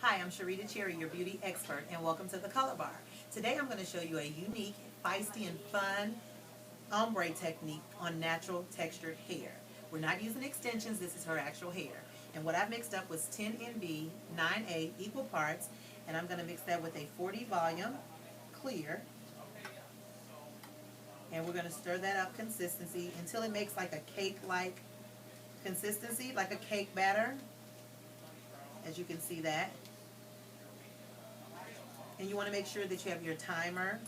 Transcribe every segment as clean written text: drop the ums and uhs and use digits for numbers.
Hi, I'm Sherita Cherry, your beauty expert, and welcome to the Color Bar. Today I'm going to show you a unique, feisty, and fun ombre technique on natural textured hair. We're not using extensions, this is her actual hair. And what I've mixed up was 10 NB, 9A, equal parts, and I'm going to mix that with a 40 volume clear. And we're going to stir that up consistency until it makes like a cake-like consistency, like a cake batter, as you can see that. And you want to make sure that you have your timer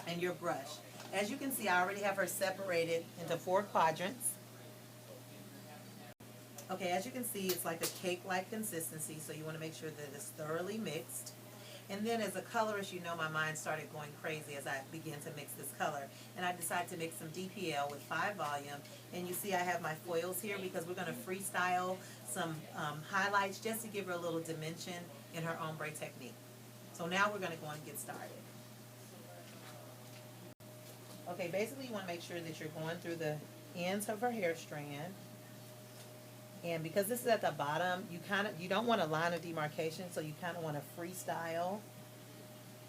and your brush. As you can see, I already have her separated into 4 quadrants. Okay, as you can see, it's like a cake-like consistency, so you want to make sure that it's thoroughly mixed. And then as a colorist, you know my mind started going crazy as I began to mix this color. And I decided to mix some DPL with 5 volume. And you see I have my foils here because we're going to freestyle some highlights just to give her a little dimension in her ombre technique. So now we're going to go and get started. Okay, basically you want to make sure that you're going through the ends of her hair strand. And because this is at the bottom, you don't want a line of demarcation, so you kind of want to freestyle.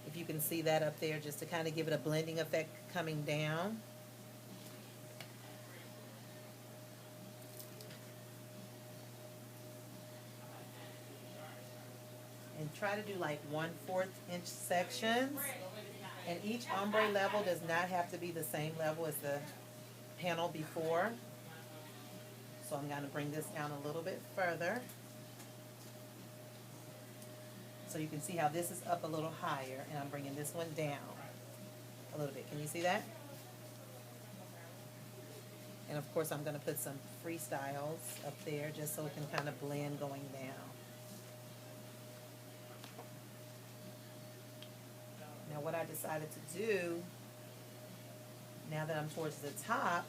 If you can see that up there, just to kind of give it a blending effect coming down. And try to do like 1/4 inch sections. And each ombre level does not have to be the same level as the panel before. So I'm going to bring this down a little bit further. So you can see how this is up a little higher, and I'm bringing this one down a little bit. Can you see that? And of course I'm going to put some freestyles up there just so it can kind of blend going down. Now what I decided to do, now that I'm towards the top,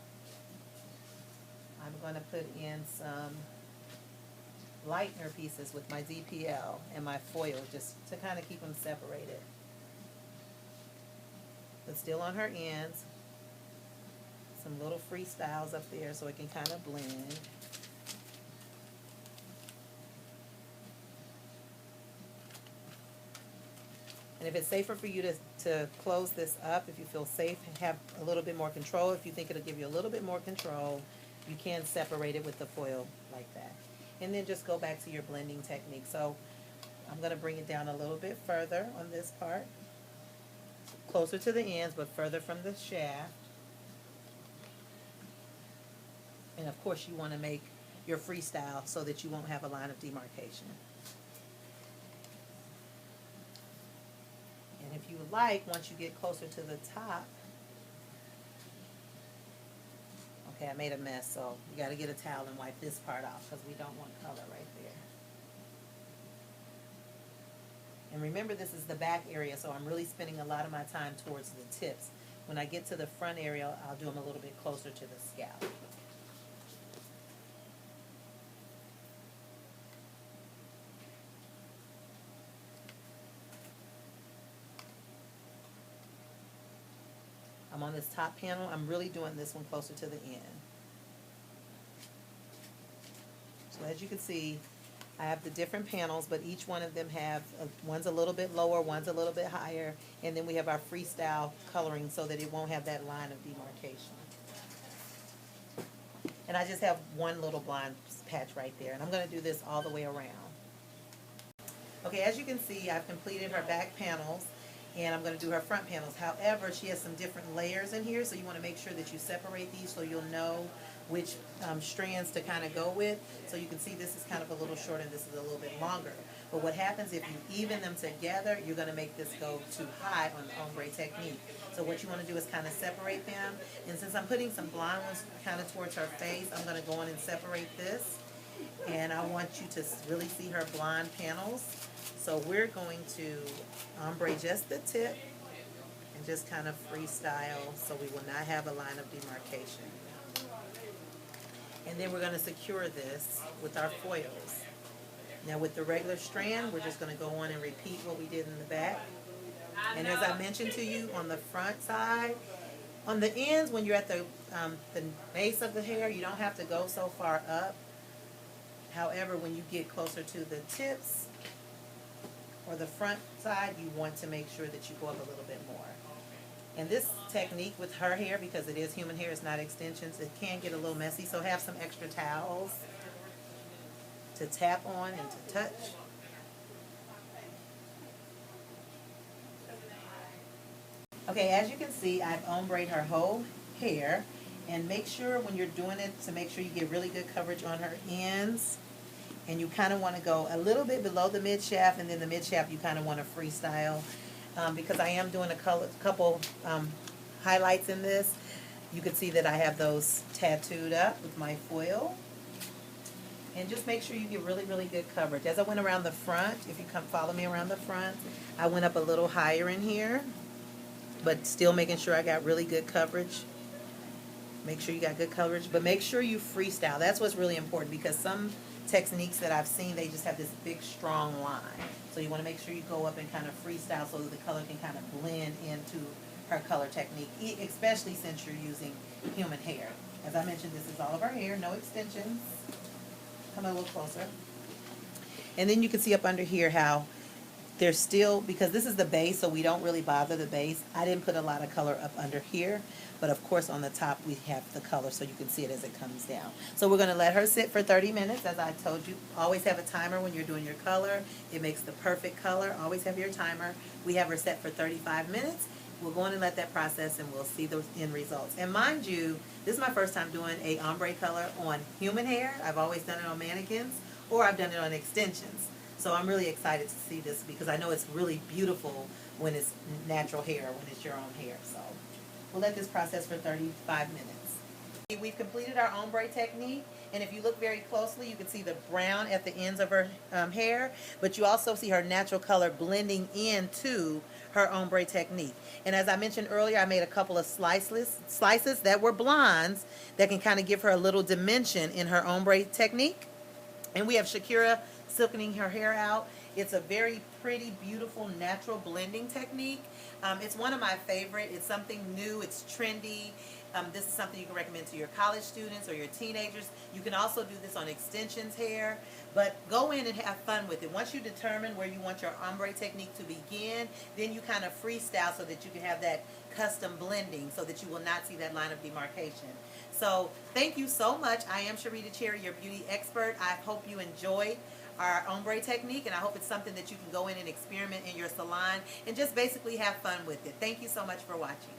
I'm going to put in some lightener pieces with my DPL and my foil just to kind of keep them separated. But still on her ends, some little freestyles up there so it can kind of blend. And if it's safer for you to close this up, if you feel safe and have a little bit more control, if you think it'll give you a little bit more control, you can separate it with the foil like that. And then just go back to your blending technique. So I'm going to bring it down a little bit further on this part. Closer to the ends, but further from the shaft. And of course you want to make your freestyle so that you won't have a line of demarcation. And if you would like, once you get closer to the top, okay, I made a mess, so you got to get a towel and wipe this part off because we don't want color right there. And remember, this is the back area, so I'm really spending a lot of my time towards the tips. When I get to the front area, I'll do them a little bit closer to the scalp. I'm on this top panel. I'm really doing this one closer to the end. So as you can see, I have the different panels, but each one of them have, one's a little bit lower, one's a little bit higher, and then we have our freestyle coloring so that it won't have that line of demarcation. And I just have one little blind patch right there, and I'm going to do this all the way around. Okay, as you can see, I've completed her back panels. And I'm going to do her front panels. However, she has some different layers in here, so you want to make sure that you separate these so you'll know which strands to kind of go with. So you can see this is kind of a little shorter and this is a little bit longer. But what happens if you even them together, you're going to make this go too high on the ombre technique. So what you want to do is kind of separate them. And since I'm putting some blonde ones kind of towards her face, I'm going to go in and separate this. And I want you to really see her blonde panels. So we're going to ombre just the tip and just kind of freestyle so we will not have a line of demarcation. And then we're going to secure this with our foils. Now with the regular strand, we're just going to go on and repeat what we did in the back. And as I mentioned to you on the front side, on the ends when you're at the base of the hair, you don't have to go so far up. However, when you get closer to the tips, or the front side, you want to make sure that you go up a little bit more. And this technique with her hair, because it is human hair, it's not extensions, it can get a little messy, so have some extra towels to tap on and to touch. Okay, as you can see, I've ombre'd her whole hair, and make sure when you're doing it to make sure you get really good coverage on her ends, and you kind of want to go a little bit below the mid shaft, and then the mid shaft you kind of want to freestyle. Because I am doing a couple highlights in this, you can see that I have those tattooed up with my foil. And just make sure you get really, really good coverage. As I went around the front, if you come follow me around the front, I went up a little higher in here, but still making sure I got really good coverage. Make sure you got good coverage, but make sure you freestyle. That's what's really important, because some techniques that I've seen, they just have this big, strong line. So you want to make sure you go up and kind of freestyle so that the color can kind of blend into her color technique, especially since you're using human hair. As I mentioned, this is all of our hair, no extensions. Come a little closer. And then you can see up under here how there's still, because this is the base, so we don't really bother the base. I didn't put a lot of color up under here, but of course on the top we have the color so you can see it as it comes down. So we're going to let her sit for 30 minutes. As I told you, always have a timer when you're doing your color. It makes the perfect color. Always have your timer. We have her set for 35 minutes. We'll go on and let that process, and we'll see those end results. And mind you, this is my first time doing a ombre color on human hair. I've always done it on mannequins, or I've done it on extensions. So I'm really excited to see this, because I know it's really beautiful when it's natural hair, when it's your own hair. So we'll let this process for 35 minutes. We've completed our ombre technique, and if you look very closely, you can see the brown at the ends of her hair, but you also see her natural color blending into her ombre technique. And as I mentioned earlier, I made a couple of slices that were blondes that can kind of give her a little dimension in her ombre technique. And we have Shakira silkening her hair out. It's a very pretty, beautiful, natural blending technique. It's one of my favorite. It's something new. It's trendy. This is something you can recommend to your college students or your teenagers. You can also do this on extensions hair, but go in and have fun with it. Once you determine where you want your ombre technique to begin, then you kind of freestyle so that you can have that custom blending so that you will not see that line of demarcation. So thank you so much. I am Sherita Cherry, your beauty expert. I hope you enjoyed our ombre technique, and I hope it's something that you can go in and experiment in your salon and just basically have fun with it. Thank you so much for watching.